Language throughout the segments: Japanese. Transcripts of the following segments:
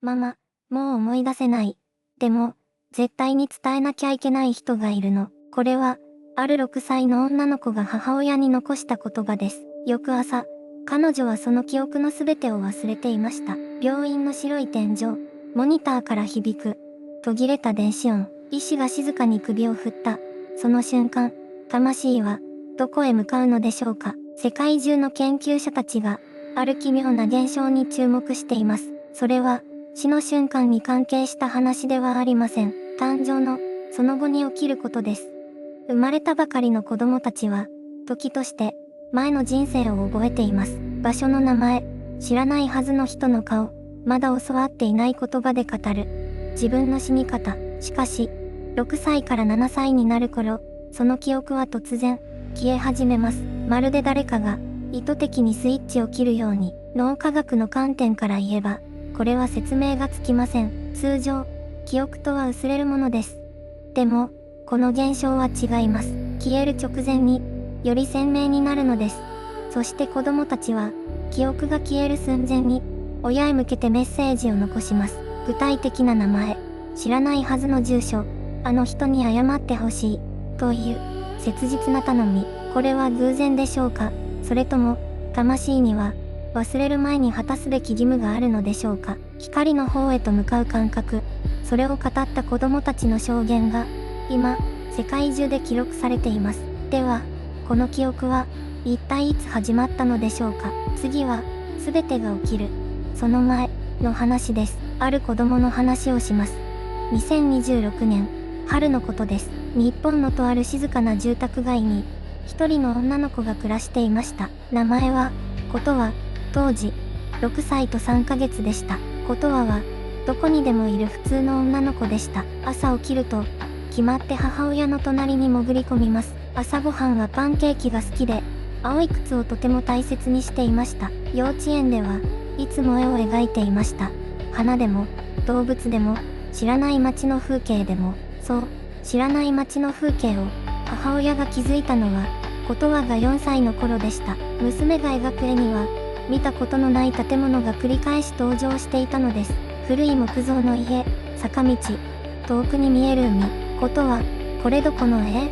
ママ、もう思い出せない。でも、絶対に伝えなきゃいけない人がいるの。これは、ある6歳の女の子が母親に残した言葉です。翌朝、彼女はその記憶のすべてを忘れていました。病院の白い天井、モニターから響く、途切れた電子音、医師が静かに首を振った。その瞬間、魂は、どこへ向かうのでしょうか。世界中の研究者たちが、ある奇妙な現象に注目しています。それは、死の瞬間に関係した話ではありません。誕生の、その後に起きることです。生まれたばかりの子供たちは、時として、前の人生を覚えています。場所の名前、知らないはずの人の顔、まだ教わっていない言葉で語る。自分の死に方。しかし、6歳から7歳になる頃、その記憶は突然、消え始めます。まるで誰かが、意図的にスイッチを切るように、脳科学の観点から言えば、これは説明がつきません。通常、記憶とは薄れるものです。でも、この現象は違います。消える直前に、より鮮明になるのです。そして子供たちは、記憶が消える寸前に、親へ向けてメッセージを残します。具体的な名前、知らないはずの住所、あの人に謝ってほしい、という、切実な頼み。これは偶然でしょうか、それとも、魂には、忘れる前に果たすべき義務があるのでしょうか。光の方へと向かう感覚、それを語った子供たちの証言が、今、世界中で記録されています。では、この記憶は、一体いつ始まったのでしょうか。次は、すべてが起きる。その前、の話です。ある子供の話をします。2026年、春のことです。日本のとある静かな住宅街に、一人の女の子が暮らしていました。名前は、ことは、当時、6歳と3ヶ月でした。ことはは、どこにでもいる普通の女の子でした。朝起きると、決まって母親の隣に潜り込みます。朝ごはんはパンケーキが好きで、青い靴をとても大切にしていました。幼稚園では、いつも絵を描いていました。花でも、動物でも、知らない街の風景でも、そう、知らない街の風景を、母親が気づいたのは、ことはが4歳の頃でした。娘が描く絵には、見たことのない建物が繰り返し登場していたのです。古い木造の家、坂道、遠くに見える海。ことは、これどこの絵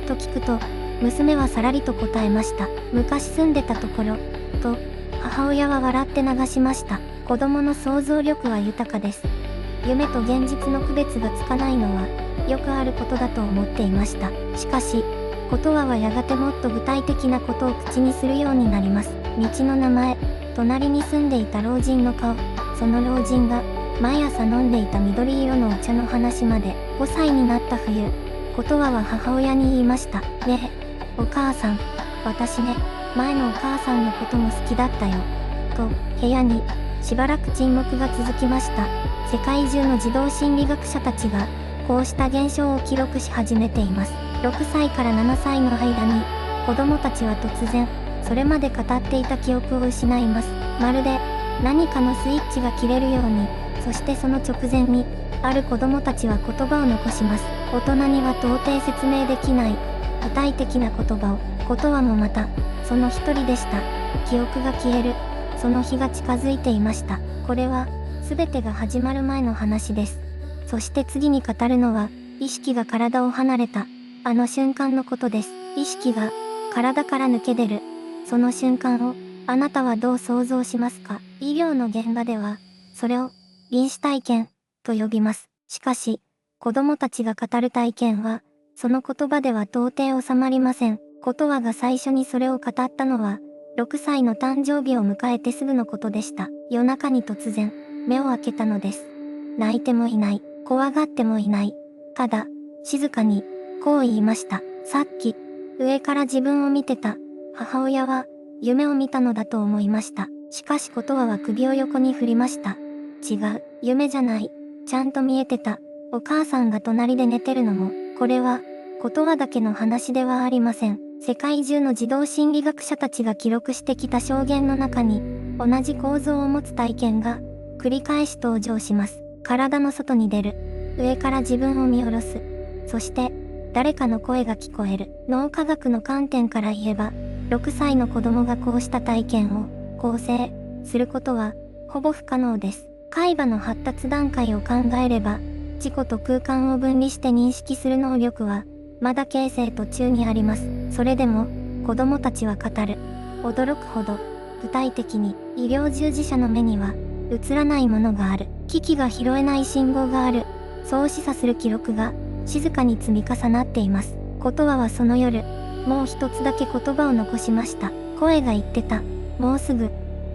と聞くと、娘はさらりと答えました。昔住んでたところ、と、母親は笑って流しました。子供の想像力は豊かです。夢と現実の区別がつかないのは、よくあることだと思っていました。しかし、ことはやがてもっと具体的なことを口にするようになります。道の名前、隣に住んでいた老人の顔、その老人が、毎朝飲んでいた緑色のお茶の話まで。5歳になった冬、ことは母親に言いました。ねえ、お母さん、私ね、前のお母さんのことも好きだったよ。と、部屋に、しばらく沈黙が続きました。世界中の児童心理学者たちが、こうした現象を記録し始めています。6歳から7歳の間に、子供たちは突然、それまで語っていた記憶を失います。まるで、何かのスイッチが切れるように、そしてその直前に、ある子供たちは言葉を残します。大人には到底説明できない、具体的な言葉を。ことはもまた、その一人でした。記憶が消える、その日が近づいていました。これは、すべてが始まる前の話です。そして次に語るのは、意識が体を離れた、あの瞬間のことです。意識が、体から抜け出る、その瞬間を、あなたはどう想像しますか？医療の現場では、それを、臨死体験、と呼びます。しかし、子供たちが語る体験は、その言葉では到底収まりません。ことはが最初にそれを語ったのは、6歳の誕生日を迎えてすぐのことでした。夜中に突然、目を開けたのです。泣いてもいない、怖がってもいない。ただ、静かに、こう言いました。さっき、上から自分を見てた。母親は、夢を見たのだと思いました。しかしことは首を横に振りました。違う、夢じゃない。ちゃんと見えてた。お母さんが隣で寝てるのも、これは、ことはだけの話ではありません。世界中の児童心理学者たちが記録してきた証言の中に、同じ構造を持つ体験が、繰り返し登場します。体の外に出る。上から自分を見下ろす。そして、誰かの声が聞こえる。脳科学の観点から言えば、6歳の子供がこうした体験を、構成することは、ほぼ不可能です。海馬の発達段階を考えれば、自己と空間を分離して認識する能力は、まだ形成途中にあります。それでも、子供たちは語る。驚くほど、具体的に、医療従事者の目には、映らないものがある。機器が拾えない信号がある。そう示唆する記録が、静かに積み重なっています。ことはその夜、もう一つだけ言葉を残しました。声が言ってた。もうすぐ、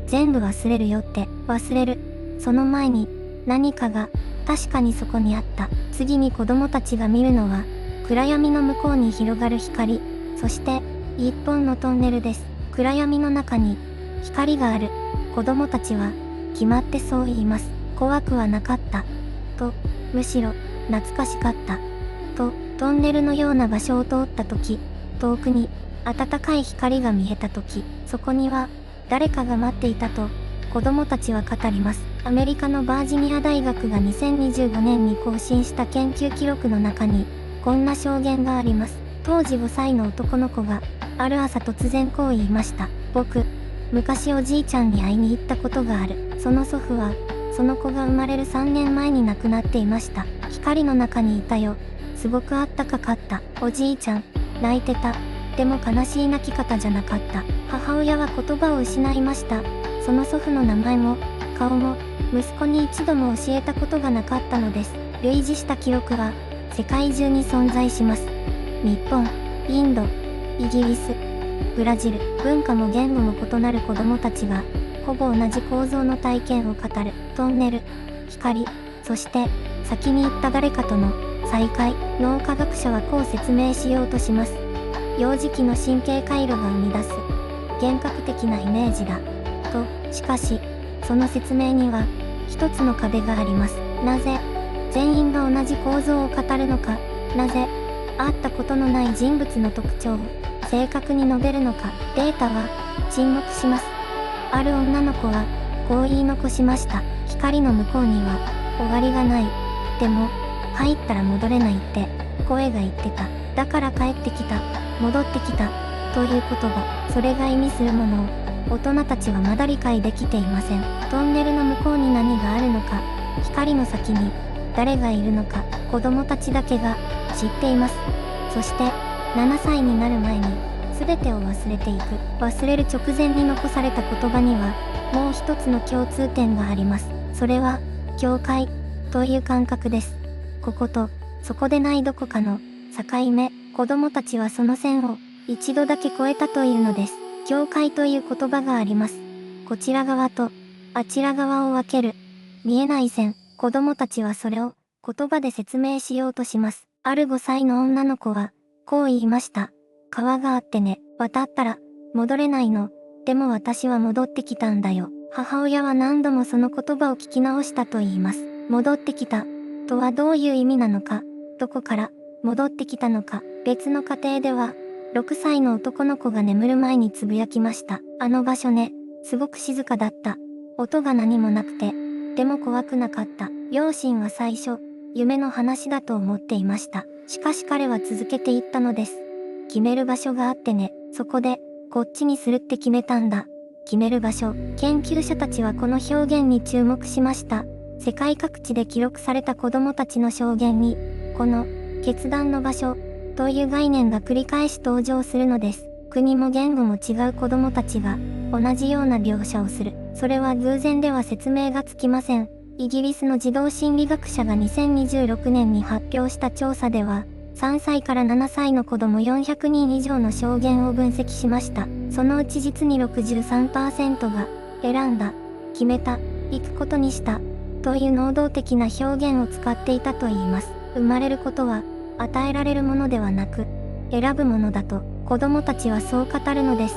全部忘れるよって、忘れる。その前に、何かが、確かにそこにあった。次に子供たちが見るのは、暗闇の向こうに広がる光、そして、一本のトンネルです。暗闇の中に、光がある。子供たちは、決まってそう言います。怖くはなかった。と、むしろ、懐かしかった。と、トンネルのような場所を通った時、遠くに、暖かい光が見えた時、そこには、誰かが待っていたと、子供たちは語ります。アメリカのバージニア大学が2025年に更新した研究記録の中に、こんな証言があります。当時5歳の男の子が、ある朝突然こう言いました。僕、昔おじいちゃんに会いに行ったことがある。その祖父は、その子が生まれる3年前に亡くなっていました。光の中にいたよ。すごくあったかかった。おじいちゃん、泣いてた。でも悲しい泣き方じゃなかった。母親は言葉を失いました。その祖父の名前も、顔も、息子に一度も教えたことがなかったのです。類似した記録は、世界中に存在します。日本、インド、イギリス、ブラジル、文化も言語も異なる子供たちが、ほぼ同じ構造の体験を語る。トンネル、光、そして、先に行った誰かとの再会。脳科学者はこう説明しようとします。幼児期の神経回路が生み出す、幻覚的なイメージだ。と、しかし、その説明には、一つの壁があります。なぜ、全員が同じ構造を語るのか、なぜ、会ったことのない人物の特徴を、正確に述べるのか。データは、沈黙します。ある女の子は、こう言い残しました。光の向こうには、終わりがない。でも、入ったら戻れないって、声が言ってた。だから帰ってきた。戻ってきた。という言葉、それが意味するものを、大人たちはまだ理解できていません。トンネルの向こうに何があるのか、光の先に、誰がいるのか、子供たちだけが、知っています。そして、7歳になる前に、全てを忘れていく。忘れる直前に残された言葉には、もう一つの共通点があります。それは、境界、という感覚です。ここと、そこでないどこかの、境目。子供たちはその線を、一度だけ越えたというのです。境界という言葉があります。こちら側と、あちら側を分ける。見えない線。子供たちはそれを、言葉で説明しようとします。ある5歳の女の子は、こう言いました。川があってね、渡ったら、戻れないの。でも私は戻ってきたんだよ。母親は何度もその言葉を聞き直したと言います。戻ってきた、とはどういう意味なのか、どこから、戻ってきたのか。別の家庭では、6歳の男の子が眠る前につぶやきました。あの場所ね、すごく静かだった。音が何もなくて、でも怖くなかった。両親は最初、夢の話だと思っていました。しかし彼は続けて言ったのです。決める場所があってね、そこで、こっちにするって決めたんだ。決める場所。研究者たちはこの表現に注目しました。世界各地で記録された子供たちの証言に、この、決断の場所、という概念が繰り返し登場するのです。国も言語も違う子供たちが、同じような描写をする。それは偶然では説明がつきません。イギリスの児童心理学者が2026年に発表した調査では、3歳から7歳の子供400人以上の証言を分析しました。そのうち実に 63% が、選んだ、決めた、行くことにした、という能動的な表現を使っていたといいます。生まれることは、与えられるものではなく、選ぶものだと、子供たちはそう語るのです。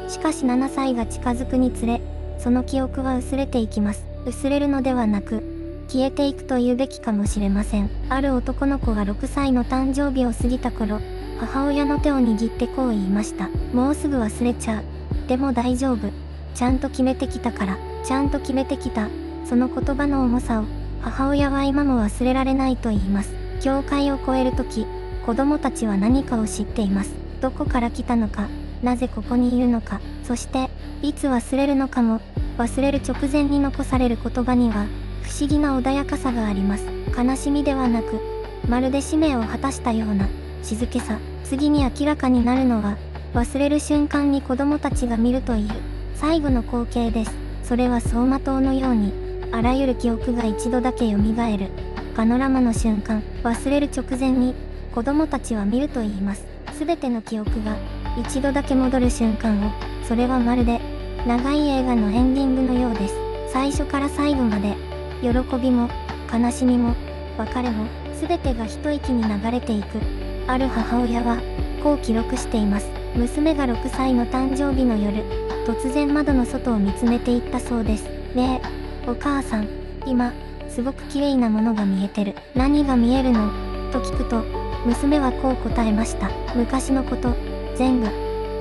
しかし7歳が近づくにつれ、その記憶は薄れていきます。薄れるのではなく、消えていくと言うべきかもしれません。ある男の子が6歳の誕生日を過ぎた頃、母親の手を握ってこう言いました。もうすぐ忘れちゃう。でも大丈夫。ちゃんと決めてきたから。ちゃんと決めてきた。その言葉の重さを、母親は今も忘れられないと言います。境界を越えるとき、子供たちは何かを知っています。どこから来たのか、なぜここにいるのか、そして、いつ忘れるのかも、忘れる直前に残される言葉には、不不思議な穏やかさがあります。悲しみではなく、まるで使命を果たしたような静けさ。次に明らかになるのは、忘れる瞬間に子供たちが見るという最後の光景です。それは走馬灯のように、あらゆる記憶が一度だけ蘇るパノラマの瞬間。忘れる直前に子供たちは見ると言います。すべての記憶が一度だけ戻る瞬間を、それはまるで長い映画のエンディングのようです。最初から最後まで、喜びも悲しみも別れもすべてが一息に流れていく。ある母親はこう記録しています。娘が6歳の誕生日の夜、突然窓の外を見つめていったそうです。ねえ、お母さん、今、すごく綺麗なものが見えてる。何が見えるの？と聞くと、娘はこう答えました。昔のこと、全部、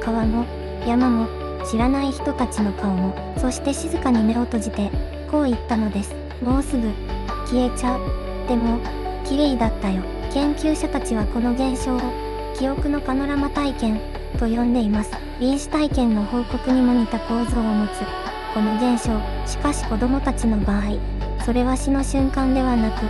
川も、山も、知らない人たちの顔も、そして静かに目を閉じて、こう言ったのです。もうすぐ、消えちゃう。でも、綺麗だったよ。研究者たちはこの現象を、記憶のパノラマ体験、と呼んでいます。臨死体験の報告にも似た構造を持つ、この現象。しかし子供たちの場合、それは死の瞬間ではなく、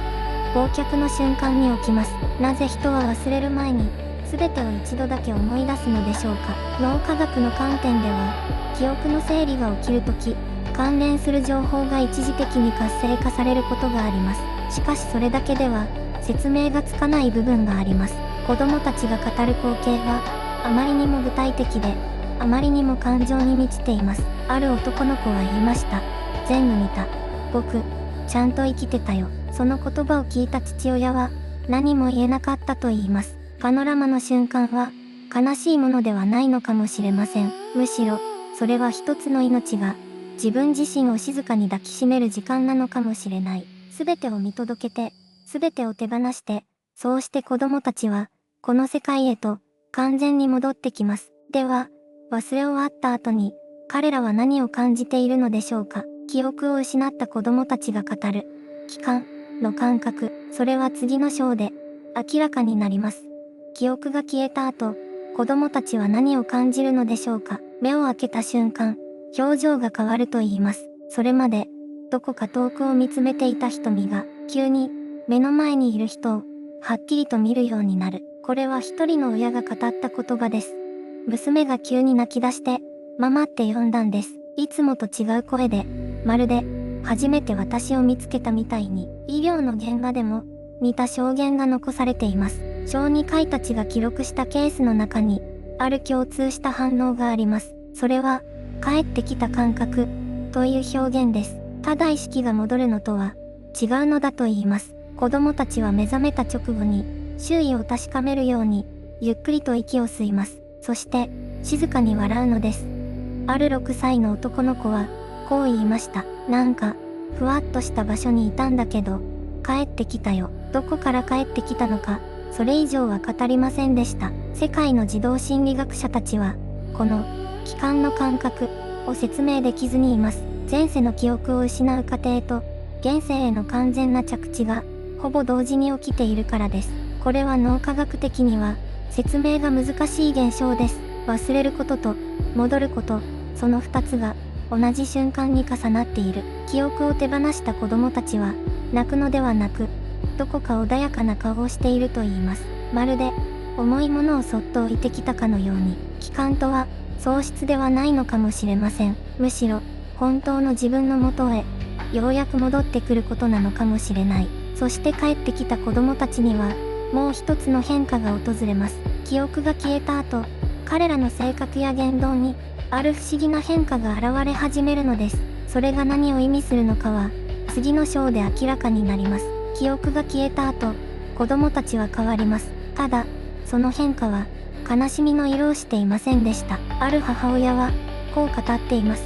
忘却の瞬間に起きます。なぜ人は忘れる前に、全てを一度だけ思い出すのでしょうか。脳科学の観点では、記憶の整理が起きるとき、関連する情報が一時的に活性化されることがあります。しかしそれだけでは、説明がつかない部分があります。子供たちが語る光景は、あまりにも具体的で、あまりにも感情に満ちています。ある男の子は言いました。全部見た。僕、ちゃんと生きてたよ。その言葉を聞いた父親は、何も言えなかったと言います。パノラマの瞬間は、悲しいものではないのかもしれません。むしろ、それは一つの命が、自分自身を静かに抱きしめる時間なのかもしれない。すべてを見届けて、すべてを手放して、そうして子供たちは、この世界へと、完全に戻ってきます。では、忘れ終わった後に、彼らは何を感じているのでしょうか。記憶を失った子供たちが語る、帰還の感覚、それは次の章で、明らかになります。記憶が消えた後、子供たちは何を感じるのでしょうか。目を開けた瞬間、表情が変わると言います。それまで、どこか遠くを見つめていた瞳が、急に、目の前にいる人を、はっきりと見るようになる。これは一人の親が語った言葉です。娘が急に泣き出して、ママって呼んだんです。いつもと違う声で、まるで、初めて私を見つけたみたいに、医療の現場でも、似た証言が残されています。小児科医たちが記録したケースの中に、ある共通した反応があります。それは、帰ってきた感覚、という表現です。ただ意識が戻るのとは、違うのだと言います。子供たちは目覚めた直後に、周囲を確かめるように、ゆっくりと息を吸います。そして、静かに笑うのです。ある6歳の男の子は、こう言いました。なんか、ふわっとした場所にいたんだけど、帰ってきたよ。どこから帰ってきたのか、それ以上は語りませんでした。世界の児童心理学者たちは、この、帰還の感覚、を説明できずにいます。前世の記憶を失う過程と、現世への完全な着地が、ほぼ同時に起きているからです。これは脳科学的には、説明が難しい現象です。忘れることと、戻ること、その2つが、同じ瞬間に重なっている。記憶を手放した子供たちは、泣くのではなく、どこか穏やかな顔をしていると言います。まるで、重いものをそっと置いてきたかのように、帰還とは、喪失ではないのかもしれません。むしろ、本当の自分のもとへ、ようやく戻ってくることなのかもしれない。そして帰ってきた子供たちには、もう一つの変化が訪れます。記憶が消えた後、彼らの性格や言動に、ある不思議な変化が現れ始めるのです。それが何を意味するのかは、次の章で明らかになります。記憶が消えた後、子供たちは変わります。ただ、その変化は、悲しみの色をしていませんでした。ある母親は、こう語っています。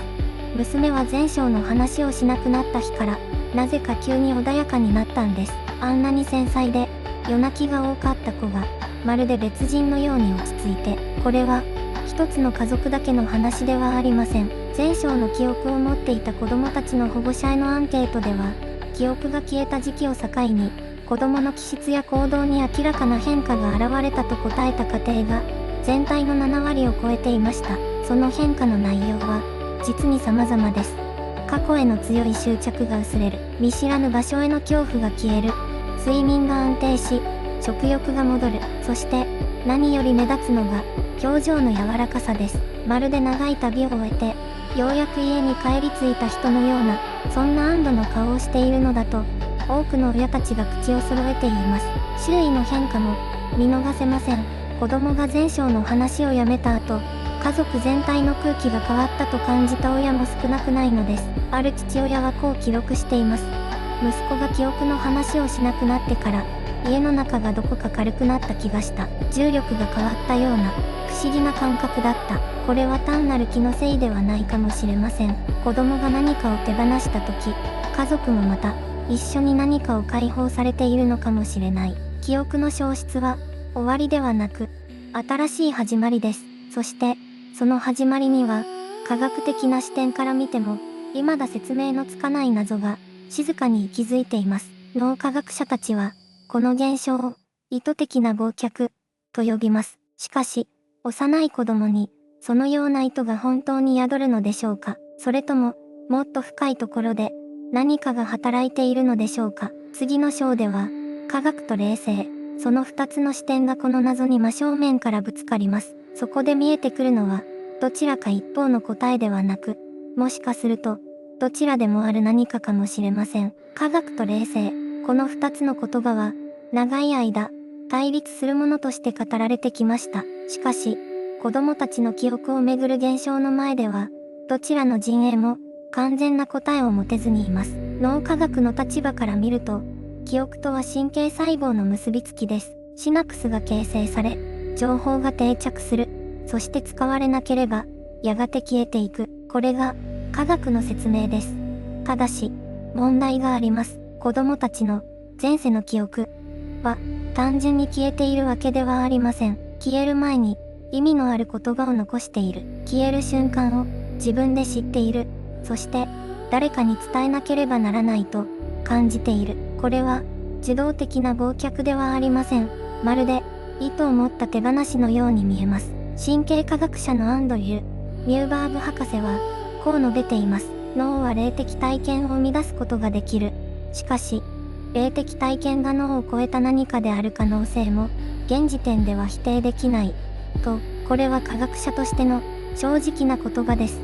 娘は前章の話をしなくなった日から、なぜか急に穏やかになったんです。あんなに繊細で、夜泣きが多かった子が、まるで別人のように落ち着いて、これは、一つの家族だけの話ではありません。前章の記憶を持っていた子供たちの保護者へのアンケートでは、記憶が消えた時期を境に、子供の気質や行動に明らかな変化が現れたと答えた家庭が、全体の7割を超えていました。その変化の内容は、実に様々です。過去への強い執着が薄れる。見知らぬ場所への恐怖が消える。睡眠が安定し、食欲が戻る。そして、何より目立つのが、表情の柔らかさです。まるで長い旅を終えて、ようやく家に帰り着いた人のような、そんな安堵の顔をしているのだと、多くの親たちが口を揃えて言います。周囲の変化も、見逃せません。子供が前章の話をやめた後、家族全体の空気が変わったと感じた親も少なくないのです。ある父親はこう記録しています。息子が記憶の話をしなくなってから、家の中がどこか軽くなった気がした。重力が変わったような、不思議な感覚だった。これは単なる気のせいではないかもしれません。子供が何かを手放した時、家族もまた、一緒に何かを解放されているのかもしれない。記憶の消失は、終わりではなく、新しい始まりです。そして、その始まりには、科学的な視点から見ても、未だ説明のつかない謎が、静かに息づいています。脳科学者たちは、この現象を、意図的な忘却、と呼びます。しかし、幼い子供に、そのような意図が本当に宿るのでしょうか。それとも、もっと深いところで、何かが働いているのでしょうか。次の章では、科学と霊性、その2つの視点がこの謎に真正面からぶつかります。そこで見えてくるのは、どちらか一方の答えではなく、もしかすると、どちらでもある何かかもしれません。科学と霊性、この2つの言葉は、長い間、対立するものとして語られてきました。しかし、子供たちの記憶をめぐる現象の前では、どちらの陣営も、完全な答えを持てずにいます。脳科学の立場から見ると、記憶とは神経細胞の結びつきです。シナプスが形成され、情報が定着する。そして使われなければ、やがて消えていく。これが、科学の説明です。ただし、問題があります。子供たちの、前世の記憶は、単純に消えているわけではありません。消える前に、意味のある言葉を残している。消える瞬間を、自分で知っている。そして、誰かに伝えなければならないと、感じている。これは、受動的な忘却ではありません。まるで、意図を持った手放しのように見えます。神経科学者のアンドリュー・ミューバーグ博士は、こう述べています。脳は霊的体験を生み出すことができる。しかし、霊的体験が脳を超えた何かである可能性も、現時点では否定できない。と、これは科学者としての正直な言葉です。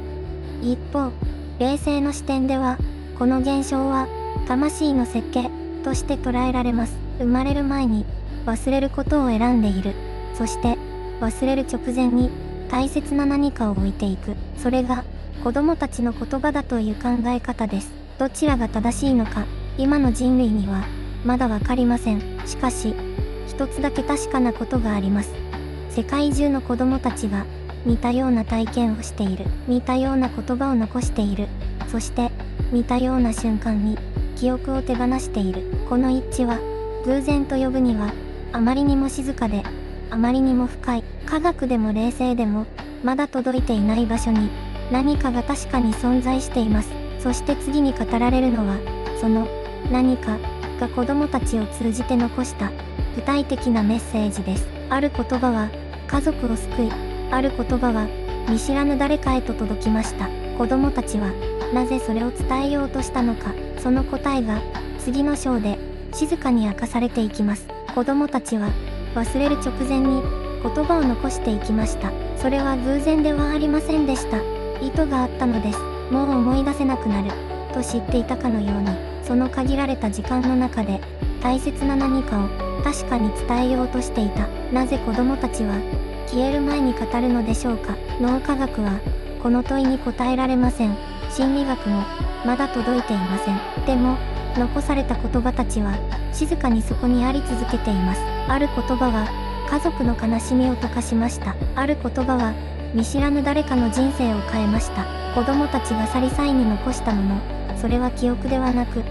一方、霊性の視点では、この現象は、魂の設計として捉えられます。生まれる前に、忘れることを選んでいる。そして、忘れる直前に、大切な何かを置いていく。それが、子供たちの言葉だという考え方です。どちらが正しいのか、今の人類には、まだわかりません。しかし、一つだけ確かなことがあります。世界中の子供たちが、似たような体験をしている。似たような言葉を残している。そして、似たような瞬間に、記憶を手放している。この一致は、偶然と呼ぶには、あまりにも静かで、あまりにも深い。科学でも霊性でも、まだ届いていない場所に、何かが確かに存在しています。そして次に語られるのは、その、何か、が子供たちを通じて残した、具体的なメッセージです。ある言葉は、家族を救い、ある言葉は、見知らぬ誰かへと届きました。子供たちは、なぜそれを伝えようとしたのか、その答えが、次の章で、静かに明かされていきます。子供たちは、忘れる直前に、言葉を残していきました。それは偶然ではありませんでした。意図があったのです。もう思い出せなくなる、と知っていたかのように、その限られた時間の中で、大切な何かを、確かに伝えようとしていた。なぜ子供たちは、消える前に語るのでしょうか。脳科学は、この問いに答えられません。心理学も、まだ届いていません。でも、残された言葉たちは、静かにそこにあり続けています。ある言葉は、家族の悲しみを溶かしました。ある言葉は、見知らぬ誰かの人生を変えました。子供たちが去り際に残したもの、それは記憶ではなく、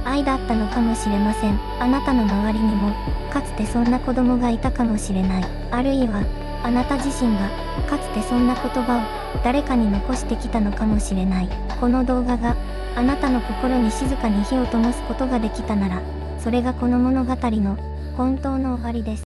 愛だったのかもしれません。あなたの周りにも、かつてそんな子供がいたかもしれない。あるいは、あなた自身が、かつてそんな言葉を、誰かに残してきたのかもしれない。この動画が、あなたの心に静かに火を灯すことができたなら、それがこの物語の、本当の終わりです。